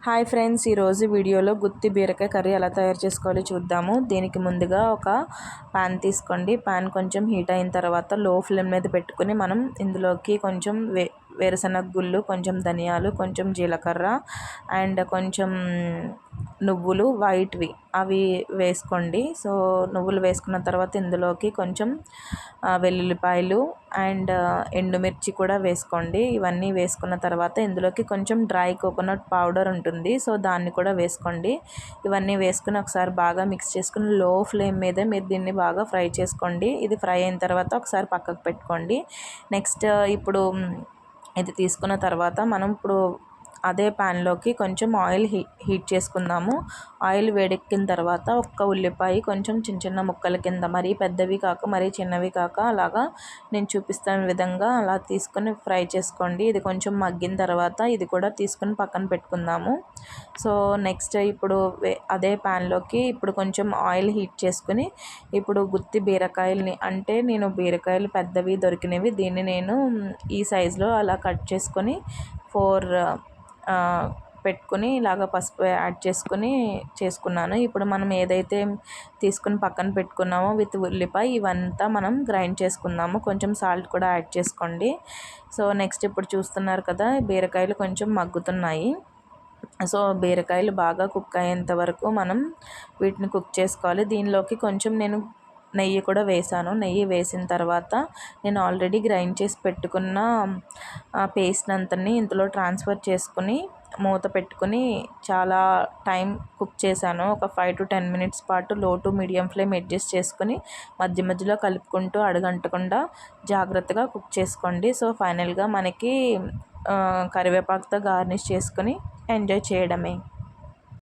Hi friends, ఈరోజు వీడియోలో గుత్తి బీరకాయ కర్రీ ఎలా తయారు చేసుకోవాలో చూద్దాము. దీనికి ముందుగా ఒక పాన్ తీసుకోండి. పాన్ కొంచెం హీట్ అయిన తర్వాత లో ఫ్లేమ్ మీద పెట్టుకుని మనం ఇందులోకి కొంచెం వేరుశనగ గుళ్ళు, కొంచెం ధనియాలు, కొంచెం జీలకర్ర అండ్ కొంచెం నువ్వులు వైట్వి అవి వేసుకోండి. సో నువ్వులు వేసుకున్న తర్వాత ఇందులోకి కొంచెం వెల్లుల్లిపాయలు అండ్ ఎండుమిర్చి కూడా వేసుకోండి. ఇవన్నీ వేసుకున్న తర్వాత ఇందులోకి కొంచెం డ్రై కోకోనట్ పౌడర్ ఉంటుంది, సో దాన్ని కూడా వేసుకోండి. ఇవన్నీ వేసుకుని ఒకసారి బాగా మిక్స్ చేసుకుని లో ఫ్లేమ్ మీద మీరు దీన్ని బాగా ఫ్రై చేసుకోండి. ఇది ఫ్రై అయిన తర్వాత ఒకసారి పక్కకు పెట్టుకోండి. నెక్స్ట్ ఇప్పుడు ఇది తీసుకున్న తర్వాత మనం ఇప్పుడు అదే ప్యాన్లోకి కొంచెం ఆయిల్ హీట్ చేసుకుందాము. ఆయిల్ వేడెక్కిన తర్వాత ఒక్క ఉల్లిపాయ కొంచెం చిన్న చిన్న ముక్కల కింద, మరీ పెద్దవి కాక మరీ చిన్నవి కాక అలాగా నేను చూపిస్తున్న విధంగా అలా తీసుకొని ఫ్రై చేసుకోండి. ఇది కొంచెం మగ్గిన తర్వాత ఇది కూడా తీసుకొని పక్కన పెట్టుకుందాము. సో నెక్స్ట్ ఇప్పుడు అదే ప్యాన్లోకి ఇప్పుడు కొంచెం ఆయిల్ హీట్ చేసుకుని ఇప్పుడు గుత్తి బీరకాయలని, అంటే నేను బీరకాయలు పెద్దవి దొరికినవి, దీన్ని నేను ఈ సైజులో అలా కట్ చేసుకొని 4 పెట్టుకుని ఇలాగ పసుపు యాడ్ చేసుకున్నాను. ఇప్పుడు మనం ఏదైతే తీసుకుని పక్కన పెట్టుకున్నామో విత్ ఉల్లిపాయ ఇవంతా మనం గ్రైండ్ చేసుకుందాము. కొంచెం సాల్ట్ కూడా యాడ్ చేసుకోండి. సో నెక్స్ట్ ఇప్పుడు చూస్తున్నారు కదా, బీరకాయలు కొంచెం మగ్గుతున్నాయి. సో బీరకాయలు బాగా కుక్ అయ్యేంత వరకు మనం వీటిని కుక్ చేసుకోవాలి. దీనిలోకి కొంచెం నేను నెయ్యి కూడా వేసాను. నెయ్యి వేసిన తర్వాత నేను ఆల్రెడీ గ్రైండ్ చేసి పెట్టుకున్న పేస్ట్ అంతని ఇందులో ట్రాన్స్ఫర్ చేసుకుని మూత పెట్టుకుని చాలా టైం కుక్ చేశాను. ఒక 5 to 10 minutes పాటు లో టు మీడియం ఫ్లేమ్ అడ్జస్ట్ చేసుకుని మధ్య మధ్యలో కలుపుకుంటూ అడగంటకుండా జాగ్రత్తగా కుక్ చేసుకోండి. సో ఫైనల్గా మనకి కరివేపాకుతో గార్నిష్ చేసుకుని ఎంజాయ్ చేయడమే.